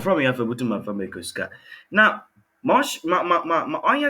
from here for my family. Now, on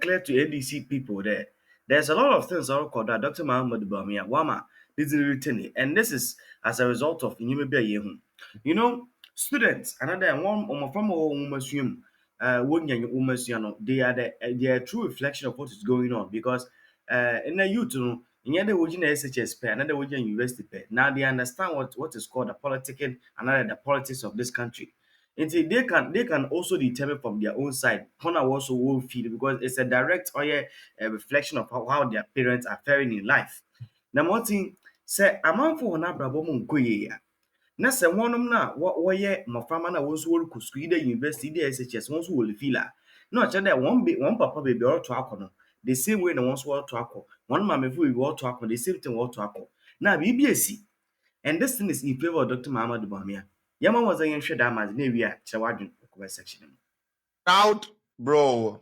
clear to NDC people there. There's a lot of things I call that Dr. Mahama Bawumia Wama didn't return it. And this is as a result of you know, students, another one from assume they are they are a true reflection of what is going on because in the youth, in the Wojin SHS pay, another Wojin university pay. Now they understand what is called the politicking, another the politics of this country. And see, they can also determine from their own side how also will feel because it's a direct or a reflection of how their parents are faring in life. Now, one thing say a man for an abrabom na sɛ wɔnom no a wɔyɛ mmɔframma no a wɔn nso wɔrekɔ sukuu yi dɛ university dɛ SHS wɔn nso wɔle feel a na ɔkyerɛ dɛ wɔn papa baabi a ɔretɔ akɔ no the same way na wɔn nso wɔretɔ akɔ wɔn maamefo baabi a wɔretɔ akɔ the same thing wɔretɔ akɔ na biribi esi and this thing is in favour of Dr. Mahama Bawumia yɛma wɔn sɛ yɛnhwɛ daa ma na ewie a kyerɛ wadwin comment section mu. Out, bro.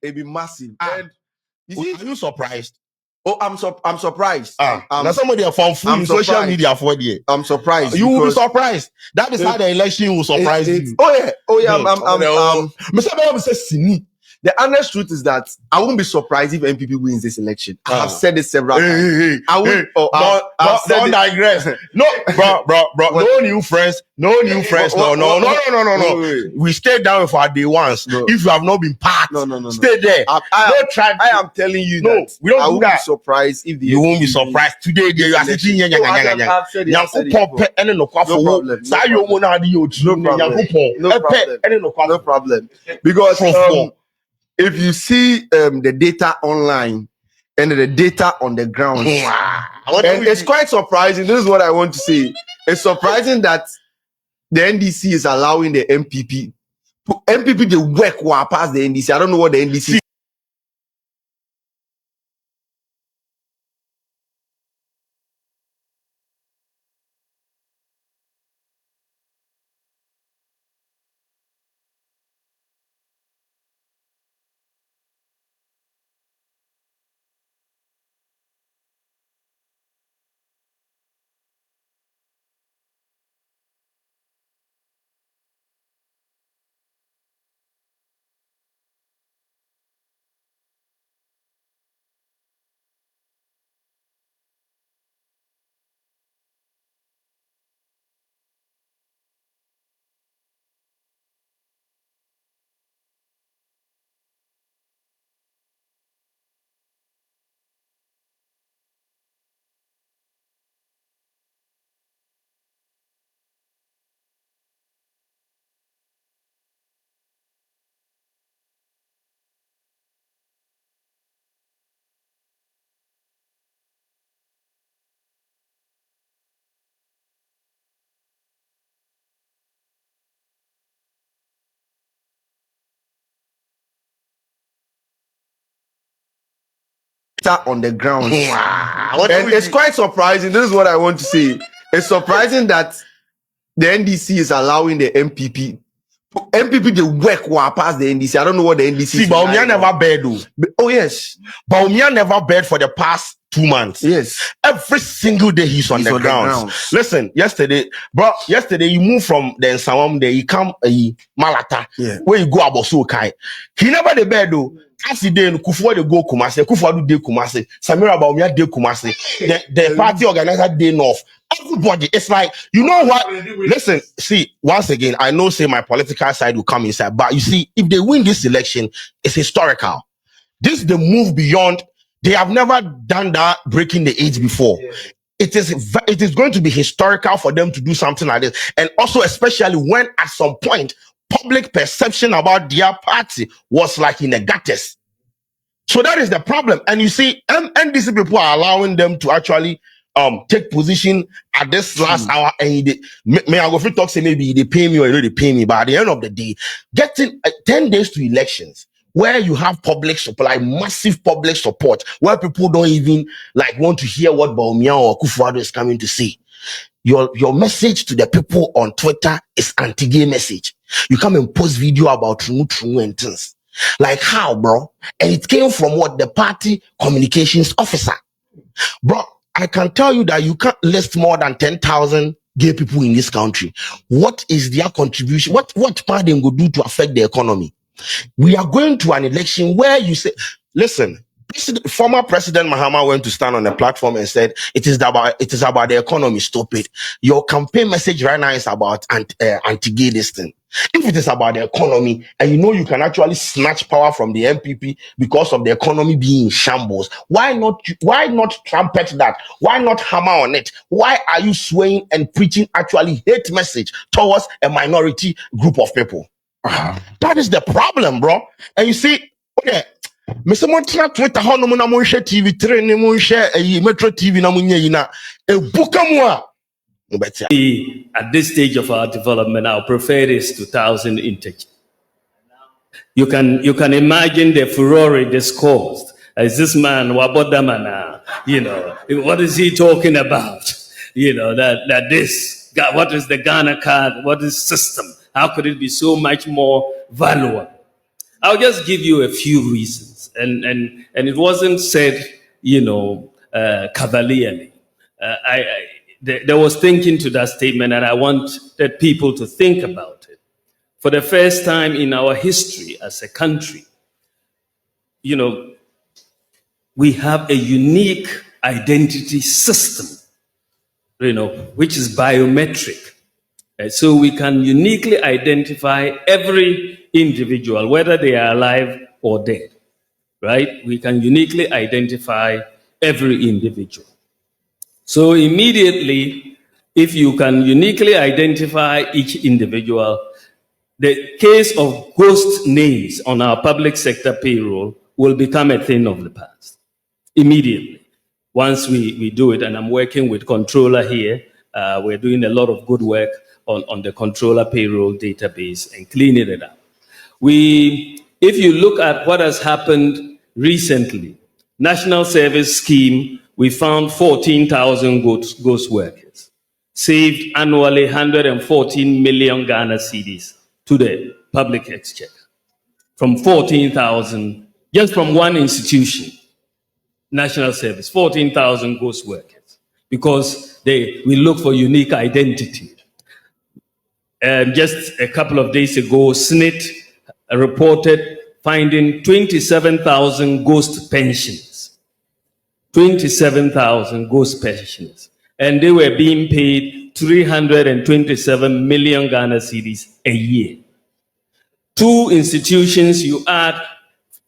It be massive. And are you surprised? Oh, I'm surprised. Now somebody are from full social media for the. I'm surprised. You will be surprised. That is how the election will surprise you. Oh yeah. Mr. Bawumia says Sini. The honest truth is that I won't be surprised if MPP wins this election. I have said this several times. I will. Don't digress. No, bro. No new friends. No. We stay down for our day ones. No. If you have not been packed, no. Stay there. I am telling you that. We don't I won't be surprised if you won't be surprised. Today you are sitting here. No problem. Because if you see the data online and the data on the ground, and it's quite surprising. This is what I want to say. It's surprising that the NDC is allowing the MPP to work while past the NDC. I don't know what the NDC. On the ground. And it's quite surprising. This is what I want to say. It's surprising that the NDC is allowing the MPP to work while past the NDC. I don't know what the NDC. See, Bawumia never bed though. Oh yes. Bawumia never bed for the past 2 months. Yes. Every single day he's on the ground. Listen, yesterday you moved from the Nsawam there, you come Malata, where you go Abosokai. He never the bed though. As he did, Kufuor they go Kumasi, Kufuor do Kumasi, Samira Bawumia de Kumasi, the party organizer day north. Everybody, it's like, you know what? Listen, see, once again, I know say my political side will come inside, but you see, if they win this election, it's historical. This is the move beyond. They have never done that, breaking the age before. It is going to be historical for them to do something like this, and also especially when at some point public perception about their party was like in the gutters. So that is the problem. And you see, NDC people are allowing them to actually take position at this last hour. And may I go free talk say maybe they pay me or they pay me, but at the end of the day, getting 10 days to elections where you have public support, like massive public support, where people don't even like want to hear what Bawumia or Kwadwo is coming to say. Your message to the people on Twitter is anti-gay message. You come and post video about true and things. Like how, bro? And it came from what? The party communications officer. Bro, I can tell you that you can't list more than 10,000 gay people in this country. What is their contribution? What part they go do to affect the economy? We are going to an election where you say, listen, former President Mahama went to stand on the platform and said, it is about the economy, stop it. Your campaign message right now is about anti-gay this thing. If it is about the economy, and you know you can actually snatch power from the MPP because of the economy being in shambles, why not trumpet that? Why not hammer on it? Why are you swaying and preaching actually hate message towards a minority group of people? That is the problem, bro. And you see, okay, Mr. Montana Twitter, how no more share TV, train no share a Metro TV, no munya a bukamwa. At this stage of our development, our preferred is 2000 intake. You can imagine the furore this caused. Is this man Wabodamana? You know, what is he talking about? You know, that this, what is the Ghana card? What is system? How could it be so much more valuable? I'll just give you a few reasons. And it wasn't said, you know, cavalierly. There was thinking to that statement, and I wanted people to think about it. For the first time in our history as a country, you know, we have a unique identity system, you know, which is biometric. So we can uniquely identify every individual, whether they are alive or dead, right? We can uniquely identify every individual. So immediately, if you can uniquely identify each individual, the case of ghost names on our public sector payroll will become a thing of the past. Immediately, once we do it, and I'm working with controller here, we're doing a lot of good work on the controller payroll database and cleaning it up. If you look at what has happened recently, National Service Scheme, we found 14,000 ghost workers, saved annually 114 million Ghana cedis to the public exchequer. From 14,000, just from one institution, National Service, 14,000 ghost workers, because we look for unique identity. Just a couple of days ago, SNIT reported finding 27,000 ghost pensions. 27,000 ghost pensions. And they were being paid 327 million Ghana cedis a year. Two institutions, you add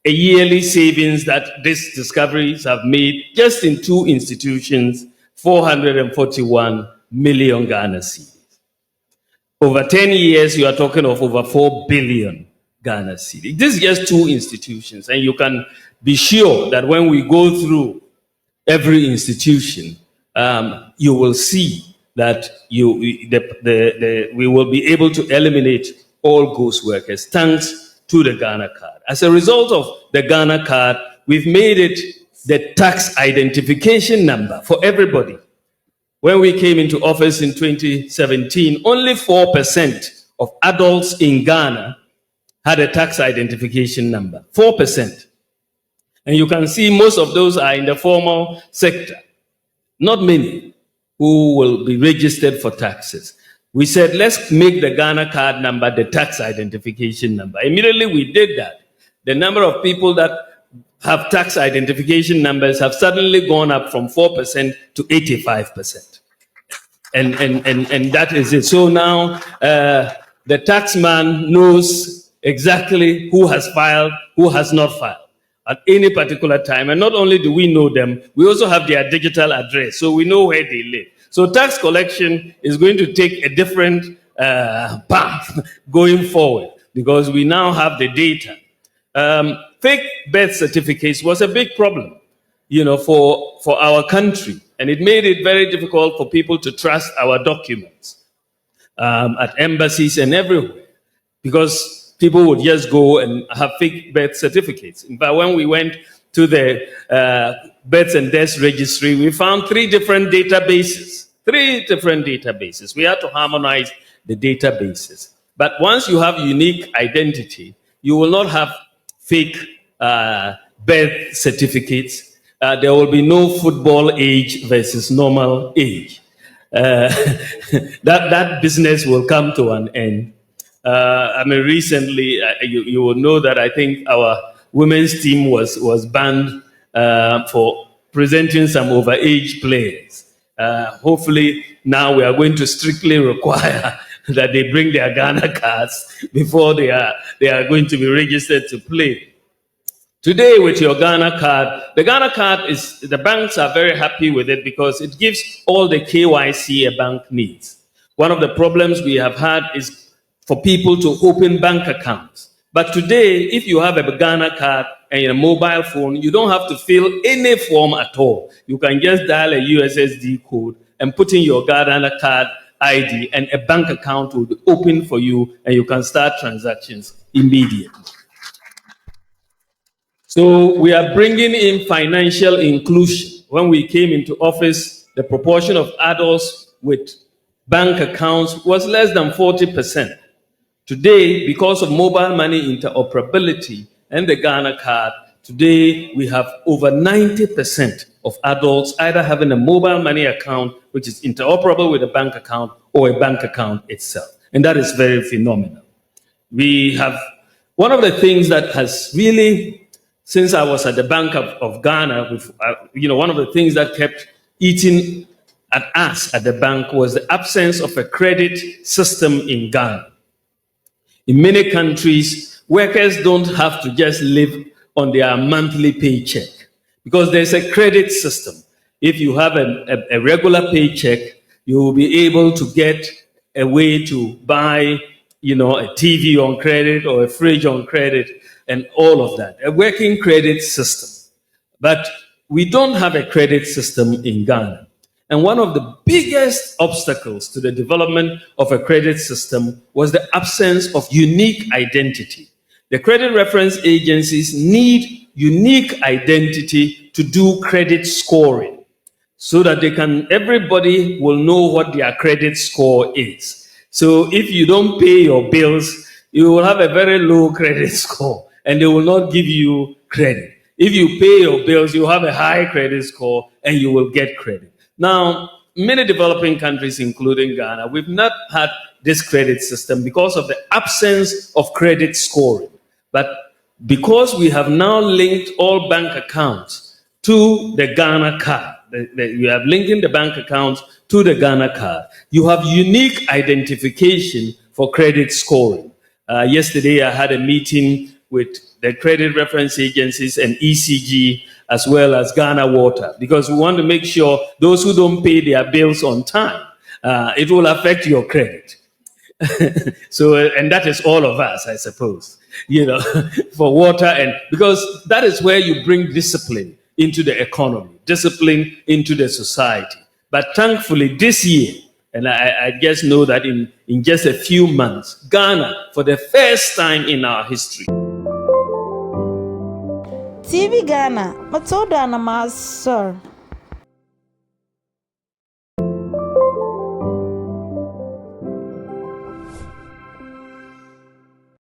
a yearly savings that these discoveries have made, just in two institutions, 441 million Ghana cedis. Over 10 years, you are talking of over 4 billion Ghana cedis. This is just two institutions, and you can be sure that when we go through every institution, you will see that we will be able to eliminate all ghost workers thanks to the Ghana card. As a result of the Ghana card, we've made it the tax identification number for everybody. When we came into office in 2017, only 4% of adults in Ghana had a tax identification number. 4%. And you can see most of those are in the formal sector. Not many who will be registered for taxes. We said, let's make the Ghana card number the tax identification number. Immediately we did that. The number of people that have tax identification numbers have suddenly gone up from 4% to 85%. And that is it. So now the taxman knows exactly who has filed, who has not filed at any particular time. And not only do we know them, we also have their digital address, so we know where they live. So tax collection is going to take a different path going forward because we now have the data. Fake birth certificates was a big problem, you know, for our country, and it made it very difficult for people to trust our documents at embassies and everywhere, because people would just go and have fake birth certificates. But when we went to the births and deaths registry, we found three different databases. We had to harmonize the databases. But once you have unique identity, you will not have fake birth certificates. There will be no football age versus normal age. That business will come to an end. Recently, you will know that I think our women's team was banned for presenting some overage players. Hopefully, now we are going to strictly require that they bring their Ghana cards before they are going to be registered to play. Today, with your Ghana card, the Ghana card the banks are very happy with it because it gives all the KYC a bank needs. One of the problems we have had is for people to open bank accounts. But today, if you have a Ghana card and a mobile phone, you don't have to fill any form at all. You can just dial a USSD code and put in your Ghana card ID, and a bank account will be open for you, and you can start transactions immediately. So we are bringing in financial inclusion. When we came into office, the proportion of adults with bank accounts was less than 40%. Today, because of mobile money interoperability and the Ghana card, today we have over 90% of adults either having a mobile money account, which is interoperable with a bank account, or a bank account itself. And that is very phenomenal. We have one of the things that has really, since I was at the Bank of Ghana, one of the things that kept eating at us at the bank was the absence of a credit system in Ghana. In many countries, workers don't have to just live on their monthly paycheck because there's a credit system. If you have a regular paycheck, you will be able to get a way to buy, a TV on credit or a fridge on credit and all of that, a working credit system. But we don't have a credit system in Ghana. And one of the biggest obstacles to the development of a credit system was the absence of unique identity. The credit reference agencies need unique identity to do credit scoring so that everybody will know what their credit score is. So if you don't pay your bills, you will have a very low credit score and they will not give you credit. If you pay your bills, you have a high credit score and you will get credit. Now, many developing countries, including Ghana, we've not had this credit system because of the absence of credit scoring. But because we have now linked all bank accounts to the Ghana card, you have linking the bank accounts to the Ghana card, you have unique identification for credit scoring. Yesterday, I had a meeting with the credit reference agencies and ECG, as well as Ghana Water, because we want to make sure those who don't pay their bills on time, it will affect your credit. So, and that is all of us, I suppose, for water, and because that is where you bring discipline into the economy, discipline into the society. But thankfully this year, and I just know that in just a few months, Ghana, for the first time in our history, TV Ghana, Matoda na Master.